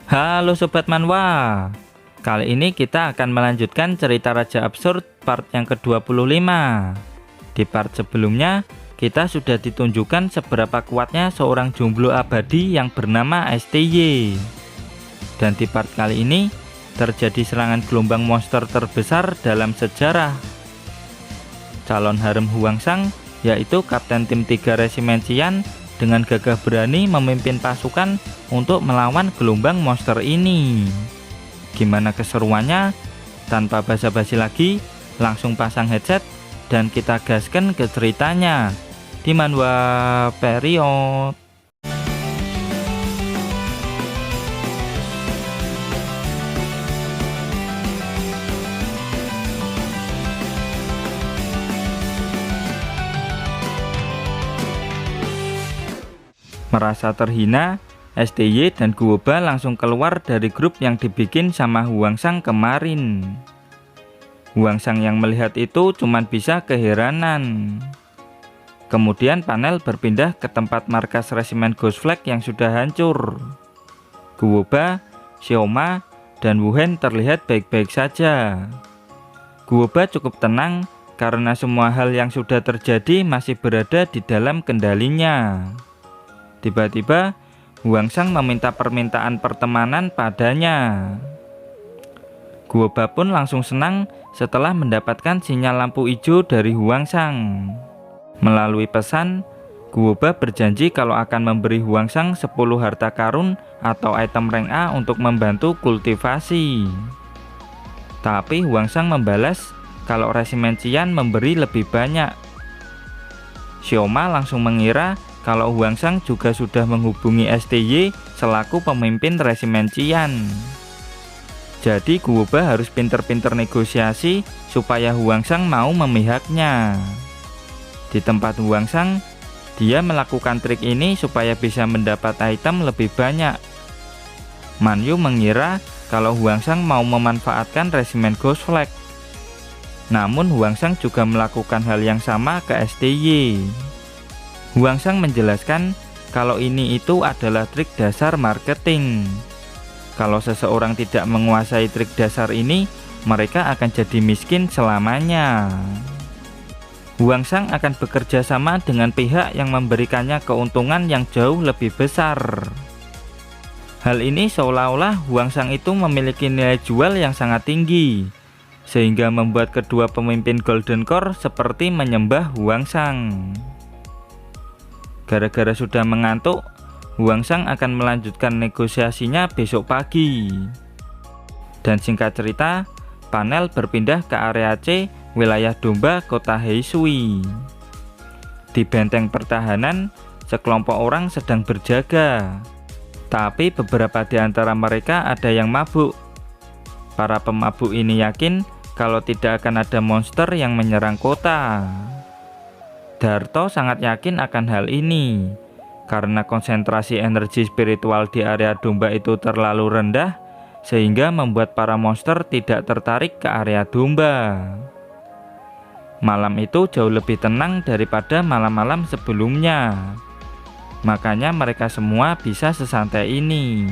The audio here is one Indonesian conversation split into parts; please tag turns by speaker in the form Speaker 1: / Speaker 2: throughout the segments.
Speaker 1: Halo Sobat Manhwa, kali ini kita akan melanjutkan cerita Raja Absurd part yang ke-25. Di part sebelumnya, kita sudah ditunjukkan seberapa kuatnya seorang jomblo abadi yang bernama STY. Dan di part kali ini, terjadi serangan gelombang monster terbesar dalam sejarah. Calon harem Hwangsang, yaitu Kapten Tim 3 Resimen Xian, dengan gagah berani memimpin pasukan untuk melawan gelombang monster ini. Gimana keseruannya? Tanpa basa-basi lagi, langsung pasang headset dan kita gaskan ke ceritanya di Manhwa Period. Merasa terhina, STY dan Guoba langsung keluar dari grup yang dibikin sama Hwangsang kemarin. Hwangsang yang melihat itu cuma bisa keheranan. Kemudian panel berpindah ke tempat markas resimen Ghost Flag yang sudah hancur. Guoba, Xiaoma, dan Wuhen terlihat baik-baik saja. Guoba cukup tenang karena semua hal yang sudah terjadi masih berada di dalam kendalinya. Tiba-tiba, Hwangsang meminta permintaan pertemanan padanya. Guoba pun langsung senang setelah mendapatkan sinyal lampu hijau dari Hwangsang. Melalui pesan, Guoba berjanji kalau akan memberi Hwangsang 10 harta karun atau item rank A untuk membantu kultivasi. Tapi Hwangsang membalas kalau Resimen Xian memberi lebih banyak. Xiaoma langsung mengira kalau Hwangsang juga sudah menghubungi STY selaku pemimpin Resimen Xian. Jadi Guoba harus pinter-pinter negosiasi supaya Hwangsang mau memihaknya. Di tempat Hwangsang, dia melakukan trik ini supaya bisa mendapat item lebih banyak. Manyu mengira kalau Hwangsang mau memanfaatkan Resimen Ghost Flag. Namun Hwangsang juga melakukan hal yang sama ke STY. Hwangsang menjelaskan kalau ini itu adalah trik dasar marketing. Kalau seseorang tidak menguasai trik dasar ini, mereka akan jadi miskin selamanya. Hwangsang akan bekerja sama dengan pihak yang memberikannya keuntungan yang jauh lebih besar. Hal ini seolah-olah Hwangsang itu memiliki nilai jual yang sangat tinggi, sehingga membuat kedua pemimpin Golden Core seperti menyembah Hwangsang. Gara-gara sudah mengantuk, Hwangsang akan melanjutkan negosiasinya besok pagi. Dan singkat cerita, panel berpindah ke area C, wilayah domba kota Heisui. Di benteng pertahanan, sekelompok orang sedang berjaga. Tapi beberapa di antara mereka ada yang mabuk. Para pemabuk ini yakin kalau tidak akan ada monster yang menyerang kota. Darto sangat yakin akan hal ini, karena konsentrasi energi spiritual di area domba itu terlalu rendah, sehingga membuat para monster tidak tertarik ke area domba. Malam itu jauh lebih tenang daripada malam-malam sebelumnya, makanya mereka semua bisa sesantai ini.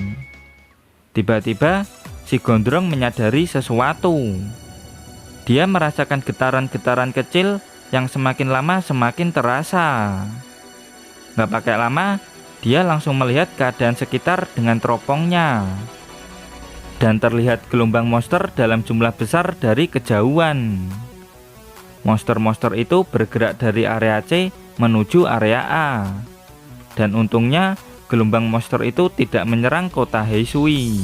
Speaker 1: Tiba-tiba, si Gondrong menyadari sesuatu. Dia merasakan getaran-getaran kecil yang semakin lama semakin terasa. Gak pakai lama, dia langsung melihat keadaan sekitar dengan teropongnya. Dan terlihat gelombang monster dalam jumlah besar dari kejauhan. Monster-monster itu bergerak dari area C menuju area A. Dan untungnya, gelombang monster itu tidak menyerang kota Heisui.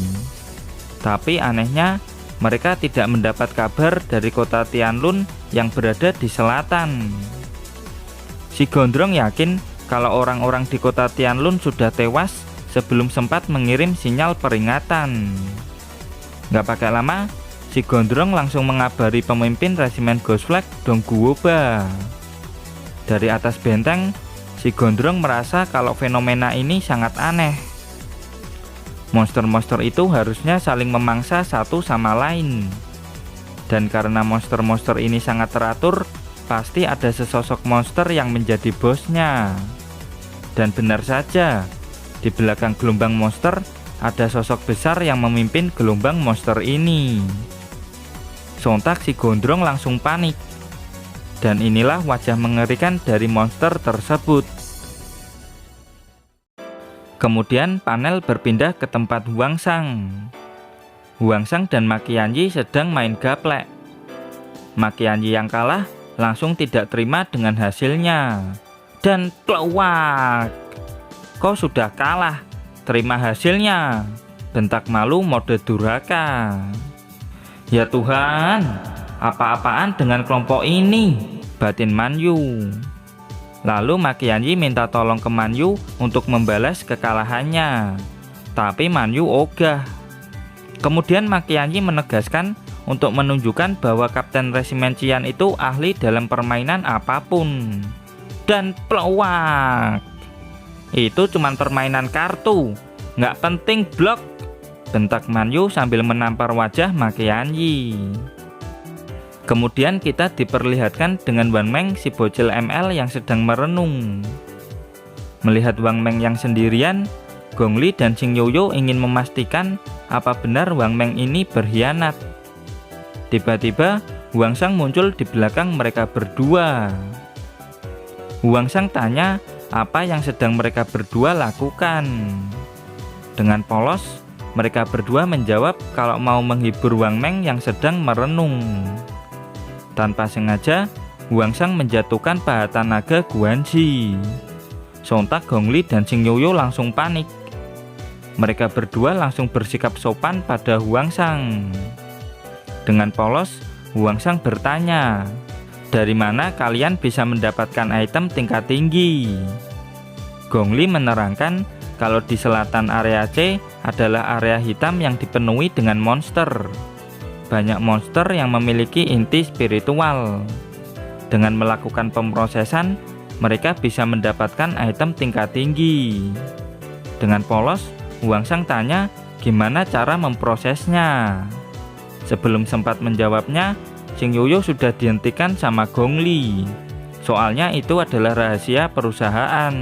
Speaker 1: Tapi anehnya, mereka tidak mendapat kabar dari kota Tianlun yang berada di selatan. Si Gondrong yakin kalau orang-orang di kota Tianlun sudah tewas sebelum sempat mengirim sinyal peringatan. Gak pakai lama, si Gondrong langsung mengabari pemimpin Resimen Ghost Flag Dong Guoba. Dari atas benteng, si Gondrong merasa kalau fenomena ini sangat aneh. Monster-monster itu harusnya saling memangsa satu sama lain. Dan karena monster-monster ini sangat teratur, pasti ada sesosok monster yang menjadi bosnya. Dan benar saja, di belakang gelombang monster ada sosok besar yang memimpin gelombang monster ini. Sontak si gondrong langsung panik. Dan inilah wajah mengerikan dari monster tersebut. Kemudian panel berpindah ke tempat Huangsang. Huangsang dan Maqianyi sedang main gaplek. Maqianyi yang kalah langsung tidak terima dengan hasilnya. Dan pluak! Kau sudah kalah, terima hasilnya, bentak malu mode durhaka. Ya Tuhan, apa-apaan dengan kelompok ini, batin Manyu. Lalu Maqianyi minta tolong ke Manyu untuk membalas kekalahannya, tapi Manyu ogah. Kemudian Maqianyi menegaskan untuk menunjukkan bahwa Kapten Resimen Qian itu ahli dalam permainan apapun. Dan pluak! Itu cuman permainan kartu, nggak penting blok, bentak Manyu sambil menampar wajah Maqianyi. Kemudian kita diperlihatkan dengan Wang Meng si bocil ML yang sedang merenung. Melihat Wang Meng yang sendirian, Gong Li dan Xing Yoyo ingin memastikan apa benar Wang Meng ini berkhianat. Tiba-tiba Huangsang muncul di belakang mereka berdua. Huangsang tanya apa yang sedang mereka berdua lakukan. Dengan polos, mereka berdua menjawab kalau mau menghibur Wang Meng yang sedang merenung. Tanpa sengaja, Huangsang menjatuhkan pahatan naga Guanji. Sontak Gong Li dan Xing Yoyo langsung panik. Mereka berdua langsung bersikap sopan pada Huangsang. Dengan polos, Huangsang bertanya, dari mana kalian bisa mendapatkan item tingkat tinggi? Gong Li menerangkan kalau di selatan area C adalah area hitam yang dipenuhi dengan monster. Banyak monster yang memiliki inti spiritual. Dengan melakukan pemrosesan, mereka bisa mendapatkan item tingkat tinggi. Dengan polos, Huangsang tanya gimana cara memprosesnya. Sebelum sempat menjawabnya, Xing Yoyo sudah dihentikan sama Gong Li. Soalnya itu adalah rahasia perusahaan.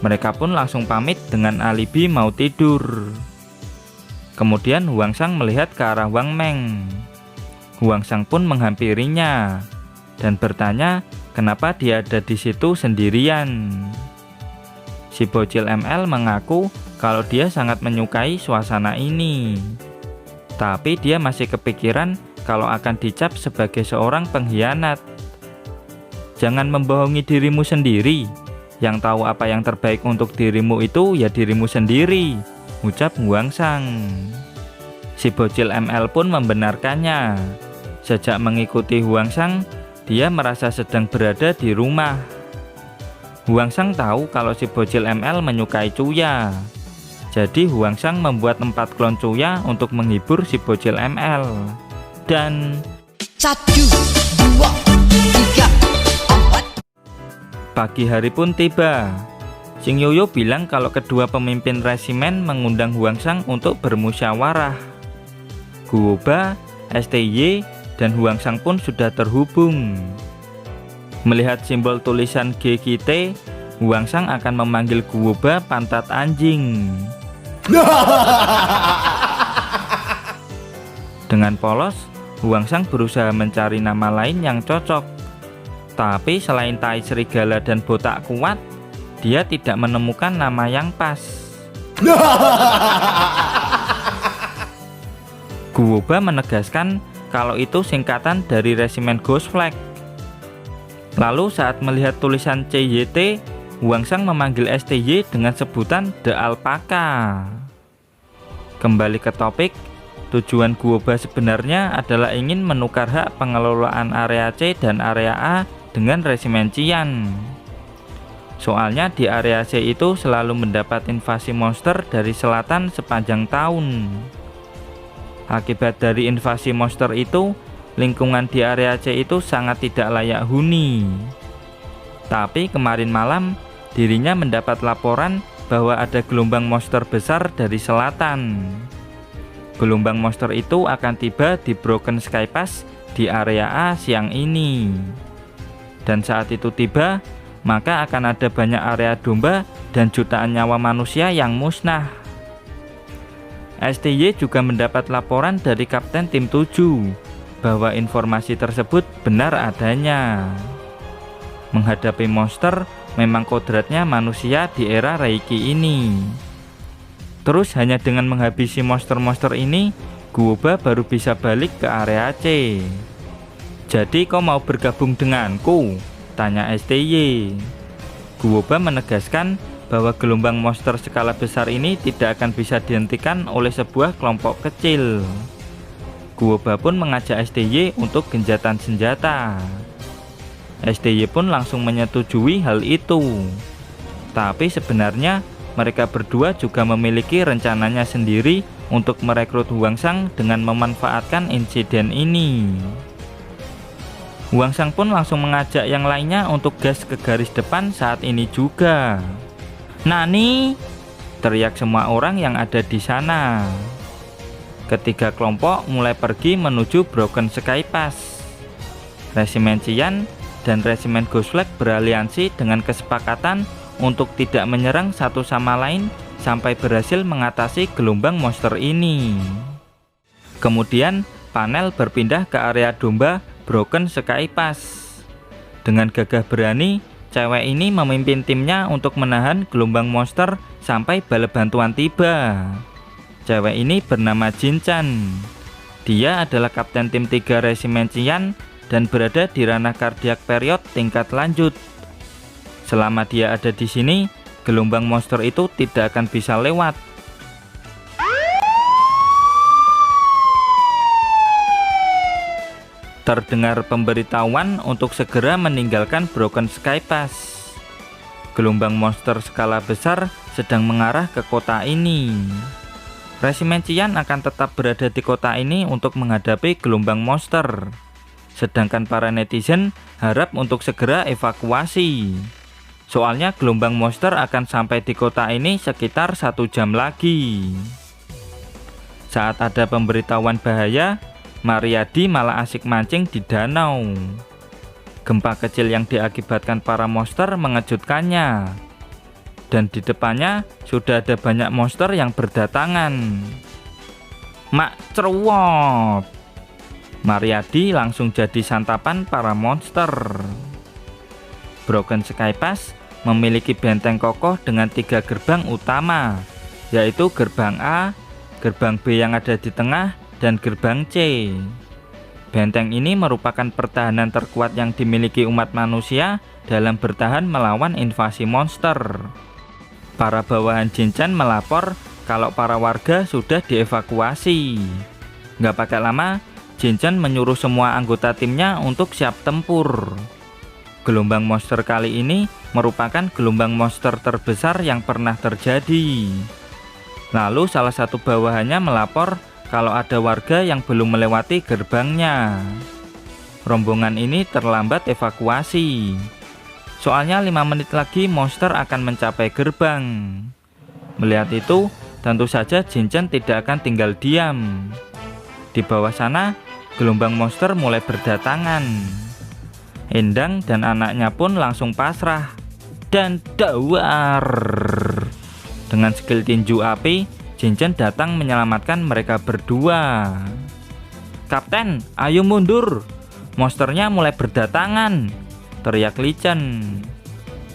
Speaker 1: Mereka pun langsung pamit dengan alibi mau tidur. Kemudian Huangsang melihat ke arah Wang Meng. Huangsang pun menghampirinya dan bertanya kenapa dia ada di situ sendirian. Si bocil ML mengaku kalau dia sangat menyukai suasana ini. Tapi dia masih kepikiran kalau akan dicap sebagai seorang pengkhianat. Jangan membohongi dirimu sendiri. Yang tahu apa yang terbaik untuk dirimu itu ya dirimu sendiri, ucap Huangsang. Si bocil ML pun membenarkannya. Sejak mengikuti Huangsang, dia merasa sedang berada di rumah. Huangsang tahu kalau si bocil ML menyukai Cuya. Jadi Huangsang membuat 4 klon Cuya untuk menghibur si bocil ML. Dan
Speaker 2: 1, 2, 3, 4.
Speaker 1: Pagi hari pun tiba. Xing Yoyo bilang kalau kedua pemimpin resimen mengundang Huangsang untuk bermusyawarah. Guoba, STY, dan Huangsang pun sudah terhubung. Melihat simbol tulisan GKT, Huangsang akan memanggil Guoba pantat anjing. Dengan polos, Huangsang berusaha mencari nama lain yang cocok. Tapi selain tai serigala dan botak kuat, dia tidak menemukan nama yang pas. Guoba menegaskan kalau itu singkatan dari resimen Ghost Flag. Lalu saat melihat tulisan CYT, Huangsang memanggil STY dengan sebutan The Alpaca. Kembali ke topik, tujuan Guoba sebenarnya adalah ingin menukar hak pengelolaan area C dan area A dengan resimen Qian. Soalnya di area C itu selalu mendapat invasi monster dari selatan sepanjang tahun. Akibat dari invasi monster itu, lingkungan di area C itu sangat tidak layak huni. Tapi kemarin malam, dirinya mendapat laporan bahwa ada gelombang monster besar dari selatan. Gelombang monster itu akan tiba di Broken Sky Pass di area A siang ini. Dan saat itu tiba, maka akan ada banyak area domba dan jutaan nyawa manusia yang musnah. STY juga mendapat laporan dari Kapten Tim 7 bahwa informasi tersebut benar adanya. Menghadapi monster memang kodratnya manusia di era Reiki ini. Terus hanya dengan menghabisi monster-monster ini, Guoba baru bisa balik ke area C. Jadi kau mau bergabung denganku? Tanya STY. Guoba menegaskan bahwa gelombang monster skala besar ini tidak akan bisa dihentikan oleh sebuah kelompok kecil. Guoba pun mengajak STY untuk genjatan senjata. STY pun langsung menyetujui hal itu. Tapi sebenarnya mereka berdua juga memiliki rencananya sendiri untuk merekrut Huangsang dengan memanfaatkan insiden ini. Huangsang pun langsung mengajak yang lainnya untuk gas ke garis depan saat ini juga. "Nani!" teriak semua orang yang ada di sana. Ketiga kelompok mulai pergi menuju Broken Sky Pass. Resimen Qian dan Resimen Ghost Flag beraliansi dengan kesepakatan untuk tidak menyerang satu sama lain sampai berhasil mengatasi gelombang monster ini. Kemudian panel berpindah ke area domba Broken Sky Pass. Dengan gagah berani, cewek ini memimpin timnya untuk menahan gelombang monster sampai bala bantuan tiba. Cewek ini bernama Jin Chan. Dia adalah kapten tim 3 Resimen Qian dan berada di ranah kardiak period tingkat lanjut. Selama dia ada di sini, gelombang monster itu tidak akan bisa lewat. Terdengar pemberitahuan untuk segera meninggalkan Broken Sky Pass. Gelombang monster skala besar sedang mengarah ke kota ini. Resimen Qian akan tetap berada di kota ini untuk menghadapi gelombang monster. Sedangkan para netizen harap untuk segera evakuasi. Soalnya gelombang monster akan sampai di kota ini sekitar 1 jam lagi. Saat ada pemberitahuan bahaya, Mariadi malah asik mancing di danau. Gempa kecil yang diakibatkan para monster mengejutkannya. Dan di depannya sudah ada banyak monster yang berdatangan. Mak ceruwot! Mariadi langsung jadi santapan para monster. Broken Sky Pass memiliki benteng kokoh dengan 3 gerbang utama, yaitu gerbang A, gerbang B yang ada di tengah, dan gerbang C. Benteng ini merupakan pertahanan terkuat yang dimiliki umat manusia dalam bertahan melawan invasi monster. Para bawahan Jin Chan melapor kalau para warga sudah dievakuasi. Nggak pakai lama, Jin Chan menyuruh semua anggota timnya untuk siap tempur. Gelombang monster kali ini merupakan gelombang monster terbesar yang pernah terjadi. Lalu salah satu bawahannya melapor kalau ada warga yang belum melewati gerbangnya. Rombongan ini terlambat evakuasi. Soalnya 5 menit lagi monster akan mencapai gerbang. Melihat itu, tentu saja Jin Chan tidak akan tinggal diam. Di bawah sana, gelombang monster mulai berdatangan. Endang dan anaknya pun langsung pasrah. Dan dawar. Dengan skill tinju api, Jin Chan datang menyelamatkan mereka berdua. "Kapten, ayo mundur. Monsternya mulai berdatangan," teriak Li Chen.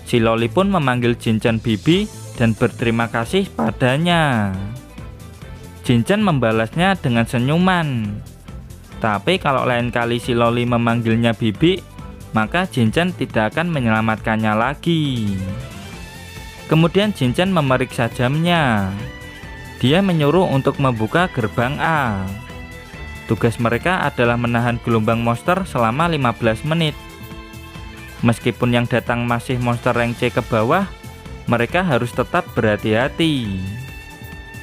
Speaker 1: Si Loli pun memanggil Jin Chan bibi dan berterima kasih padanya. Jin Chan membalasnya dengan senyuman. Tapi kalau lain kali si Loli memanggilnya bibi, maka Jin Chan tidak akan menyelamatkannya lagi. Kemudian Jin Chan memeriksa jamnya. Dia menyuruh untuk membuka gerbang A. Tugas mereka adalah menahan gelombang monster selama 15 menit. Meskipun yang datang masih monster rank C ke bawah, mereka harus tetap berhati-hati.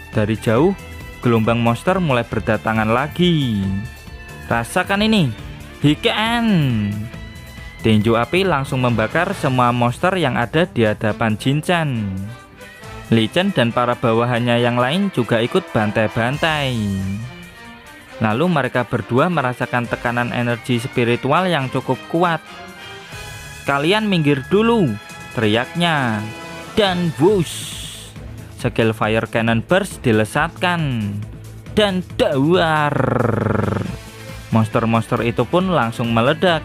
Speaker 1: Dari jauh, gelombang monster mulai berdatangan lagi. Rasakan ini, Hiken! Tinju api langsung membakar semua monster yang ada di hadapan Jin Chan. Li Chen dan para bawahannya yang lain juga ikut bantai-bantai. Lalu mereka berdua merasakan tekanan energi spiritual yang cukup kuat. "Kalian minggir dulu," teriaknya. Dan wush! skill Fire Cannon Burst dilesatkan dan dawar. Monster-monster itu pun langsung meledak.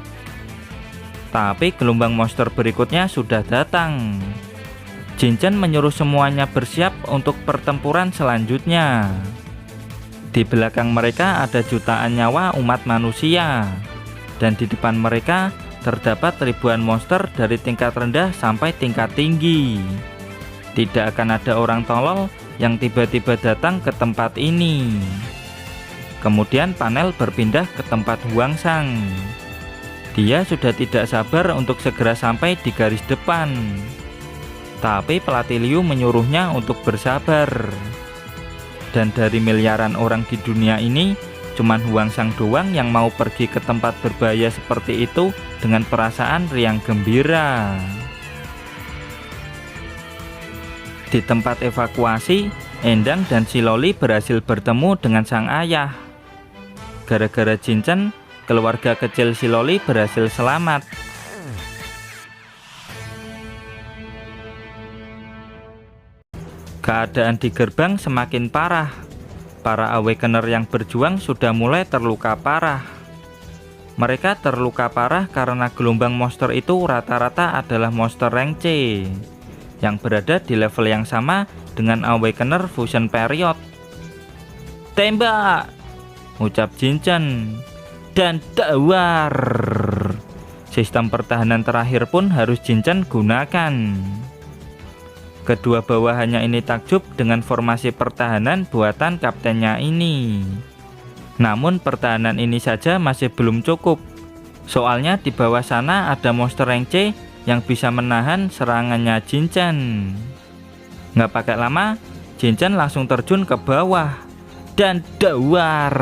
Speaker 1: Tapi gelombang monster berikutnya sudah datang. Jinchen menyuruh semuanya bersiap untuk pertempuran selanjutnya. Di belakang mereka ada jutaan nyawa umat manusia, dan di depan mereka terdapat ribuan monster dari tingkat rendah sampai tingkat tinggi. Tidak akan ada orang tolol yang tiba-tiba datang ke tempat ini. Kemudian panel berpindah ke tempat Huangsang. Dia sudah tidak sabar untuk segera sampai di garis depan. Tapi pelatih Liu menyuruhnya untuk bersabar. Dan dari miliaran orang di dunia ini, cuman Huangsang doang yang mau pergi ke tempat berbahaya seperti itu dengan perasaan riang gembira. Di tempat evakuasi, Endang dan si Loli berhasil bertemu dengan sang ayah. Gara-gara Jinchen, keluarga kecil si Loli berhasil selamat. Keadaan di gerbang semakin parah. Para Awakener yang berjuang sudah mulai terluka parah. Mereka terluka parah karena gelombang monster itu rata-rata adalah monster rank C yang berada di level yang sama dengan Awakener Fusion Period. Tembak! Ucap Jinchen. Dan dawar! Sistem pertahanan terakhir pun harus Jinchen gunakan. Kedua bawahannya ini takjub dengan formasi pertahanan buatan kaptennya ini. Namun pertahanan ini saja masih belum cukup. Soalnya di bawah sana ada monster rank C yang bisa menahan serangannya Jinchen. Nggak pakai lama, Jinchen langsung terjun ke bawah. Dan dawar!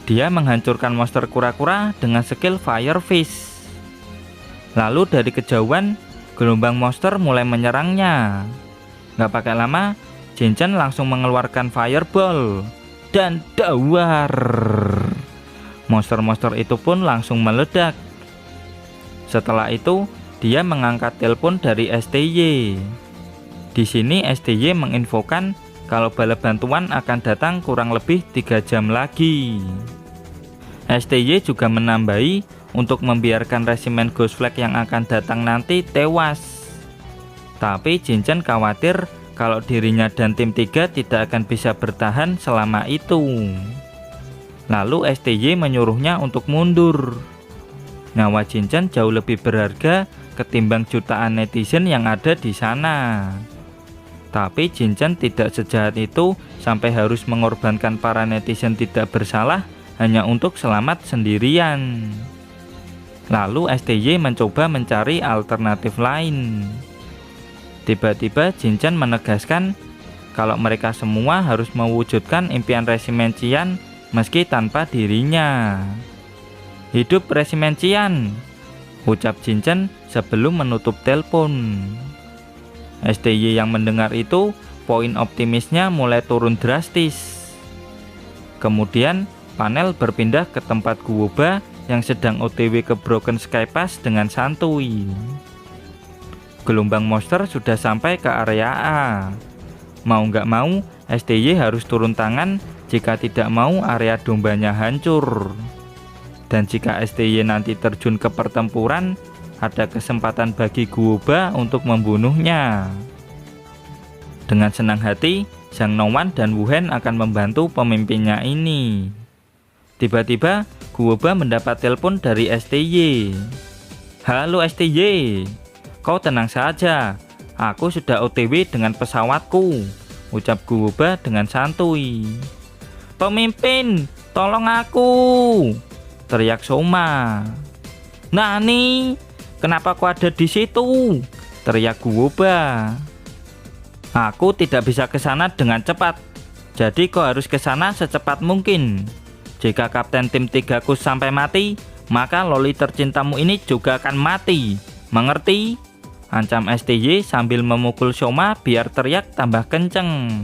Speaker 1: Dia menghancurkan monster kura-kura dengan skill Fire Fist. Lalu dari kejauhan, gelombang monster mulai menyerangnya. Nggak pakai lama, Jinchen langsung mengeluarkan Fireball. Dan dawar! Monster-monster itu pun langsung meledak. Setelah itu, dia mengangkat telepon dari STY. Di sini STY menginfokan kalau bala bantuan akan datang kurang lebih 3 jam lagi. STY juga menambahi untuk membiarkan resimen Ghost Flag yang akan datang nanti tewas. Tapi Jinchen khawatir kalau dirinya dan tim 3 tidak akan bisa bertahan selama itu. Lalu STY menyuruhnya untuk mundur. Nyawa Jinchen jauh lebih berharga ketimbang jutaan netizen yang ada di sana. Tapi Jinchen tidak sejahat itu sampai harus mengorbankan para netizen tidak bersalah hanya untuk selamat sendirian. Lalu STY mencoba mencari alternatif lain. Tiba-tiba Jinchen menegaskan kalau mereka semua harus mewujudkan impian Resimen Qian meski tanpa dirinya. Hidup Resimen Qian, ucap Jinchen sebelum menutup telepon. STY yang mendengar itu, poin optimisnya mulai turun drastis. Kemudian panel berpindah ke tempat Guoba yang sedang OTW ke Broken Sky Pass dengan santuy. Gelombang monster sudah sampai ke area A. Mau nggak mau, STY harus turun tangan jika tidak mau area dombanya hancur. Dan jika STY nanti terjun ke pertempuran, ada kesempatan bagi Guoba untuk membunuhnya. Dengan senang hati, Zhang Nongwan dan Wu Hen akan membantu pemimpinnya ini. Tiba-tiba, Guoba mendapat telepon dari STY. Halo STY, kau tenang saja, aku sudah OTW dengan pesawatku, ucap Guoba dengan santuy. Pemimpin, tolong aku, teriak Soma. Nani, kenapa kau ada di situ? Teriak Guoba. Aku tidak bisa ke sana dengan cepat, jadi kau harus ke sana secepat mungkin. Jika kapten tim 3ku sampai mati, maka loli tercintamu ini juga akan mati. Mengerti? Ancam STY sambil memukul Soma biar teriak tambah kenceng.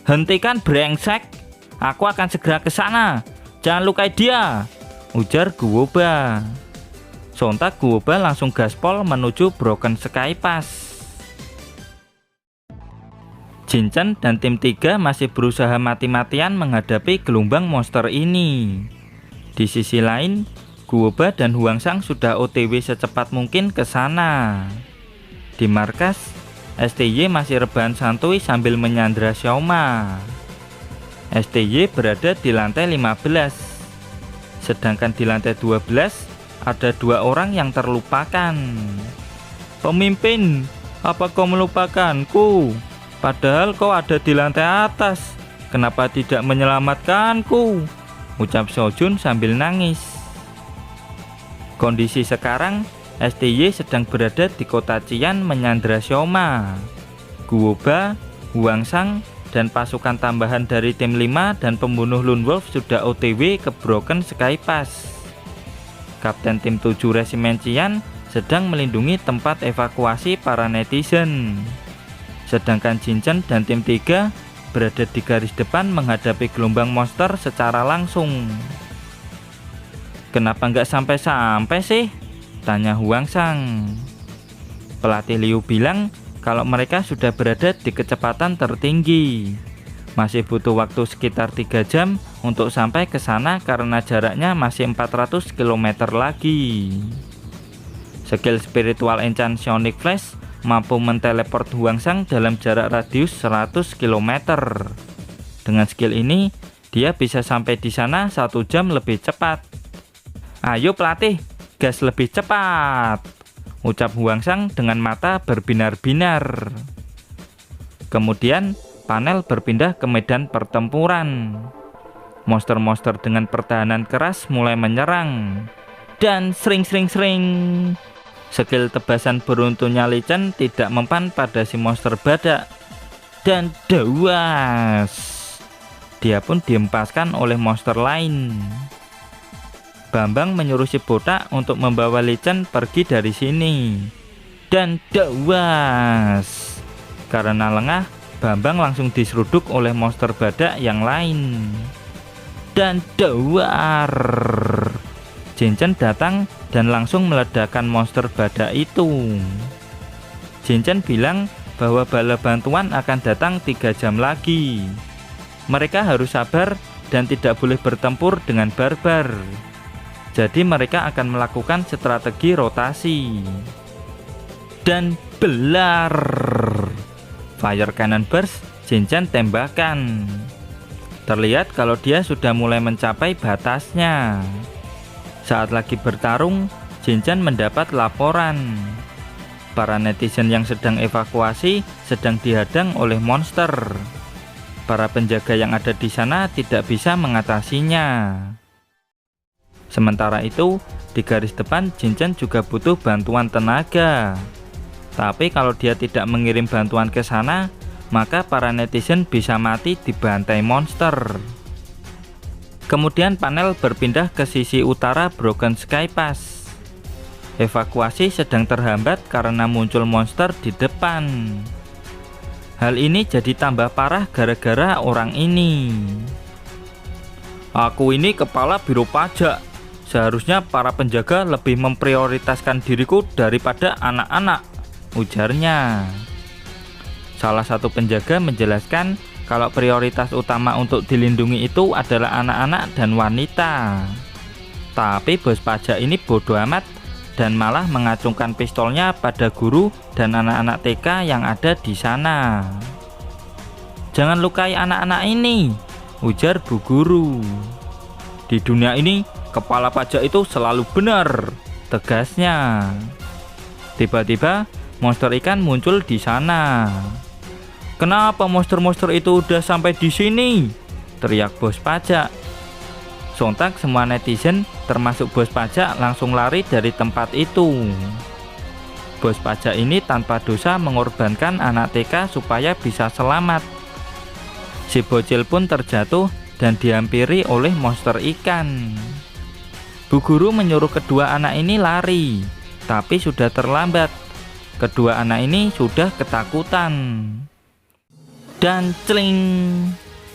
Speaker 1: Hentikan brengsek, aku akan segera ke sana. Jangan lukai dia, ujar Guoba. Sontak Guoba langsung gaspol menuju Broken Sky Pass. Jinchen dan tim 3 masih berusaha mati-matian menghadapi gelombang monster ini. Di sisi lain, Guoba dan Huangsang sudah OTW secepat mungkin ke sana. Di markas, STY masih rebahan santuy sambil menyandra Xiaoma. STY berada di lantai 15. Sedangkan di lantai 12 ada 2 orang yang terlupakan. "Pemimpin, apa kau melupakanku? Padahal kau ada di lantai atas. Kenapa tidak menyelamatkanku?" ucap Sojun sambil nangis. Kondisi sekarang, STY sedang berada di kota Qian menyandra Xiaoma. Guoba, Huangsang, dan pasukan tambahan dari tim 5 dan pembunuh Lone Wolf sudah OTW ke Broken Sky Pass. Kapten tim 7 Resimen Qian sedang melindungi tempat evakuasi para netizen. Sedangkan Jinchen dan tim 3 berada di garis depan menghadapi gelombang monster secara langsung. "Kenapa nggak sampai-sampai sih?" tanya Huangsang. Pelatih Liu bilang kalau mereka sudah berada di kecepatan tertinggi. Masih butuh waktu sekitar 3 jam untuk sampai ke sana karena jaraknya masih 400 km lagi. Skill spiritual enchant Sonic Flash mampu menteleport Huangsang dalam jarak radius 100 km. Dengan skill ini, dia bisa sampai di sana 1 jam lebih cepat. "Ayo pelatih, gas lebih cepat," ucap Huangsang dengan mata berbinar-binar. Kemudian, panel berpindah ke medan pertempuran. Monster-monster dengan pertahanan keras mulai menyerang. Dan sering. Skill tebasan beruntunnya Li Chen tidak mempan pada si monster badak. Dan dawas, dia pun dihempaskan oleh monster lain. Bambang menyuruh si botak untuk membawa Li Chen pergi dari sini. Dan dawas, karena lengah, Bambang langsung diseruduk oleh monster badak yang lain. Dan dawar, Jinchen datang dan langsung meledakkan monster badak itu. Jinchen bilang bahwa bala bantuan akan datang 3 jam lagi. Mereka harus sabar dan tidak boleh bertempur dengan barbar. Jadi mereka akan melakukan strategi rotasi. Dan belar, fire cannon burst, Jinchen tembakan. Terlihat kalau dia sudah mulai mencapai batasnya. Saat lagi bertarung, Jinchen mendapat laporan. Para netizen yang sedang evakuasi sedang dihadang oleh monster. Para penjaga yang ada di sana tidak bisa mengatasinya. Sementara itu, di garis depan Jinchen juga butuh bantuan tenaga. Tapi kalau dia tidak mengirim bantuan ke sana, maka para netizen bisa mati dibantai monster. Kemudian panel berpindah ke sisi utara Broken Sky Pass. Evakuasi sedang terhambat karena muncul monster di depan. Hal ini jadi tambah parah gara-gara orang ini. "Aku ini kepala biro pajak. Seharusnya para penjaga lebih memprioritaskan diriku daripada anak-anak," ujarnya. Salah satu penjaga menjelaskan kalau prioritas utama untuk dilindungi itu adalah anak-anak dan wanita. Tapi bos pajak ini bodoh amat dan malah mengacungkan pistolnya pada guru dan anak-anak TK yang ada di sana. "Jangan lukai anak-anak ini," ujar bu guru. "Di dunia ini, kepala pajak itu selalu benar," tegasnya. Tiba-tiba, monster ikan muncul di sana. "Kenapa monster-monster itu udah sampai di sini?" teriak bos pajak. Sontak semua netizen termasuk bos pajak langsung lari dari tempat itu. Bos pajak ini tanpa dosa mengorbankan anak TK supaya bisa selamat. Si bocil pun terjatuh dan dihampiri oleh monster ikan. Bu guru menyuruh kedua anak ini lari, tapi sudah terlambat. Kedua anak ini sudah ketakutan. Dan celing,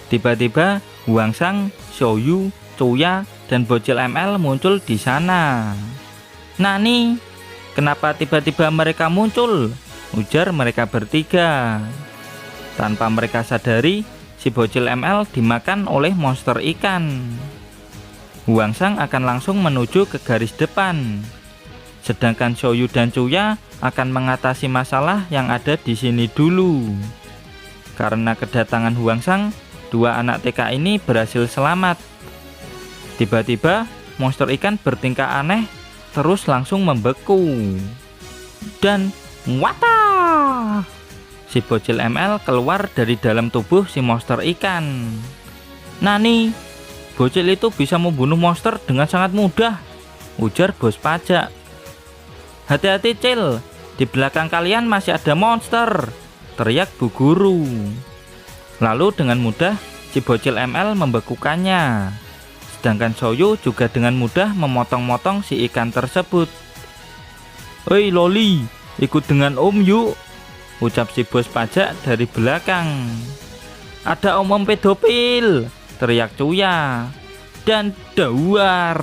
Speaker 1: tiba-tiba Huangsang, Xiaoyu, Chouya, dan bocil ML muncul di sana. "Nani, kenapa tiba-tiba mereka muncul?" ujar mereka bertiga. Tanpa mereka sadari, si bocil ML dimakan oleh monster ikan. Huangsang akan langsung menuju ke garis depan. Sedangkan Xiaoyu dan Chuya akan mengatasi masalah yang ada di sini dulu. Karena kedatangan Huangsang, dua anak TK ini berhasil selamat. Tiba-tiba, monster ikan bertingkah aneh, terus langsung membeku. Dan wata! Si bocil ML keluar dari dalam tubuh si monster ikan. Nani, bocil itu bisa membunuh monster dengan sangat mudah, ujar bos pajak. Hati-hati Cil, di belakang kalian masih ada monster, teriak bu guru. Lalu dengan mudah si bocil ML membekukannya. Sedangkan Xiaoyu juga dengan mudah memotong-motong si ikan tersebut. Hei Loli, ikut dengan om yuk, ucap si bos pajak dari belakang. Ada om pedofil, teriak Chuya. Dan dawar,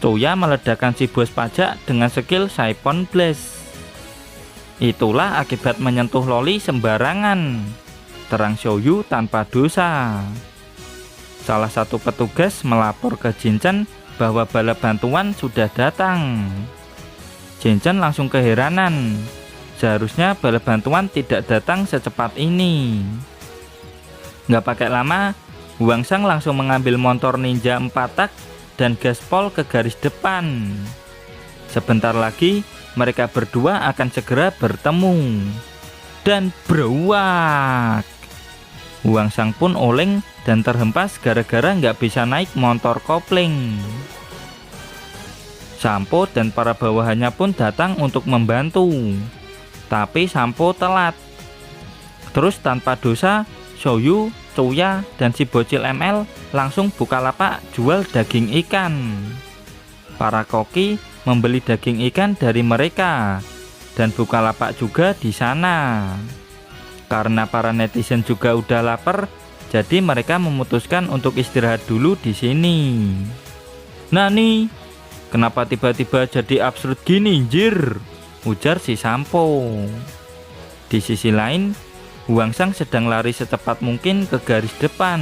Speaker 1: Chuya meledakkan si bos pajak dengan skill Siphon Blast. Itulah akibat menyentuh Loli sembarangan, terang Xiaoyu tanpa dosa. Salah satu petugas melapor ke Jinchen bahwa bala bantuan sudah datang. Jinchen langsung keheranan, seharusnya bala bantuan tidak datang secepat ini. Nggak pakai lama, Huangsang langsung mengambil motor ninja 4 tak dan gaspol ke garis depan. Sebentar lagi mereka berdua akan segera bertemu. Dan beruak, Huangsang pun oleng dan terhempas gara-gara nggak bisa naik motor kopling. Sampo dan para bawahannya pun datang untuk membantu, tapi Sampo telat. Terus tanpa dosa, Xiaoyu, Chuya, dan si bocil ML langsung buka lapak jual daging ikan. Para koki membeli daging ikan dari mereka dan buka lapak juga di sana. Karena para netizen juga udah lapar, jadi mereka memutuskan untuk istirahat dulu di sini. Nani, kenapa tiba-tiba jadi absurd gini, jir? Ujar si Sampo. Di sisi lain, Huangsang sedang lari secepat mungkin ke garis depan.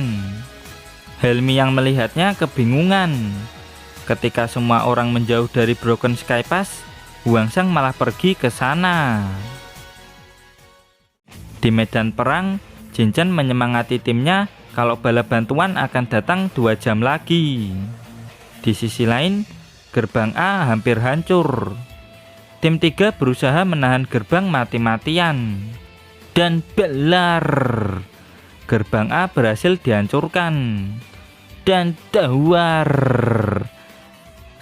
Speaker 1: Helmi yang melihatnya kebingungan. Ketika semua orang menjauh dari Broken Sky Pass, Huangsang malah pergi ke sana. Di medan perang, Jinchen menyemangati timnya kalau bala bantuan akan datang 2 jam lagi. Di sisi lain, gerbang A hampir hancur. Tim 3 berusaha menahan gerbang mati-matian. Dan belar, gerbang A berhasil dihancurkan. Dan dawar,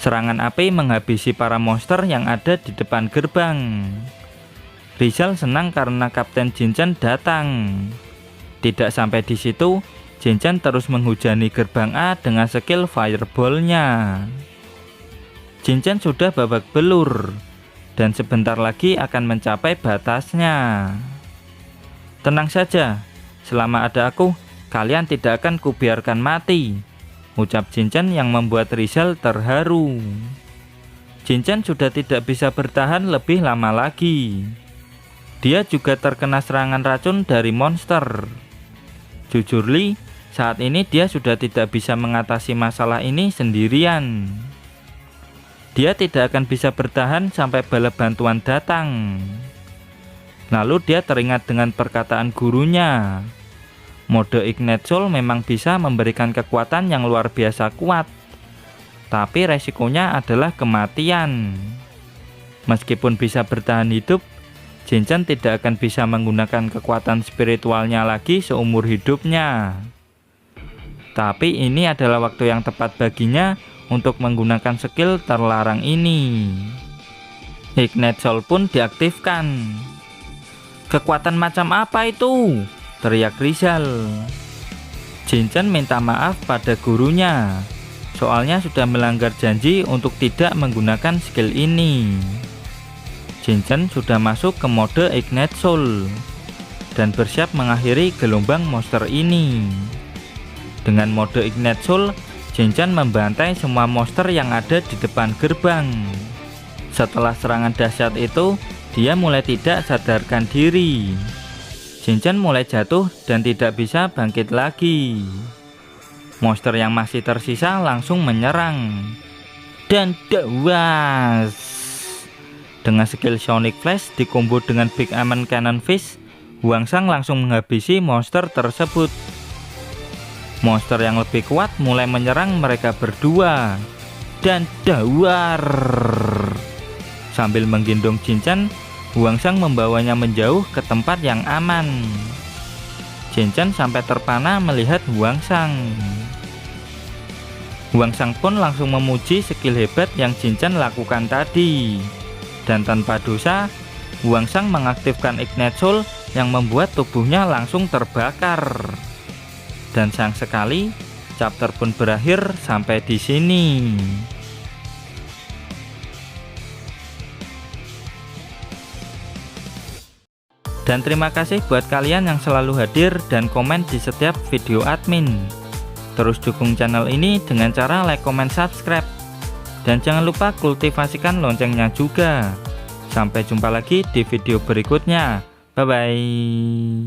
Speaker 1: serangan api menghabisi para monster yang ada di depan gerbang. Rizal senang karena Kapten Jinchen datang. Tidak sampai di situ, Jinchen terus menghujani gerbang A dengan skill fireball-nya. Jinchen sudah babak belur dan sebentar lagi akan mencapai batasnya. Tenang saja, selama ada aku, kalian tidak akan kubiarkan mati, ucap Jinchen yang membuat Rizal terharu. Jinchen sudah tidak bisa bertahan lebih lama lagi. Dia juga terkena serangan racun dari monster. Jujur Li, saat ini dia sudah tidak bisa mengatasi masalah ini sendirian. Dia tidak akan bisa bertahan sampai bala bantuan datang. Lalu dia teringat dengan perkataan gurunya. Mode Ignite Soul memang bisa memberikan kekuatan yang luar biasa kuat, tapi resikonya adalah kematian. Meskipun bisa bertahan hidup, Jinchen tidak akan bisa menggunakan kekuatan spiritualnya lagi seumur hidupnya. Tapi ini adalah waktu yang tepat baginya untuk menggunakan skill terlarang ini. Ignite Soul pun diaktifkan. Kekuatan macam apa itu? Teriak Rizal. Jinchen minta maaf pada gurunya, soalnya sudah melanggar janji untuk tidak menggunakan skill ini. Jinchen sudah masuk ke mode Ignite Soul dan bersiap mengakhiri gelombang monster ini. Dengan mode Ignite Soul, Jinchen membantai semua monster yang ada di depan gerbang. Setelah serangan dahsyat itu, dia mulai tidak sadarkan diri. Shinchan mulai jatuh dan tidak bisa bangkit lagi. Monster yang masih tersisa langsung menyerang. Dan dawas! Dengan skill Sonic Flash dikombo dengan Big Amen Cannon Fist, Huangsang langsung menghabisi monster tersebut. Monster yang lebih kuat mulai menyerang mereka berdua. Dan dawar! Sambil menggendong Shinchan, Huangsang membawanya menjauh ke tempat yang aman. Shinchan sampai terpana melihat Huangsang. Huangsang pun langsung memuji skill hebat yang Shinchan lakukan tadi. Dan tanpa dosa, Huangsang mengaktifkan Ignite Soul yang membuat tubuhnya langsung terbakar. Dan sayang sekali, chapter pun berakhir sampai di sini. Dan terima kasih buat kalian yang selalu hadir dan komen di setiap video admin. Terus dukung channel ini dengan cara like, comment, subscribe. Dan jangan lupa kultivasikan loncengnya juga. Sampai jumpa lagi di video berikutnya. Bye-bye.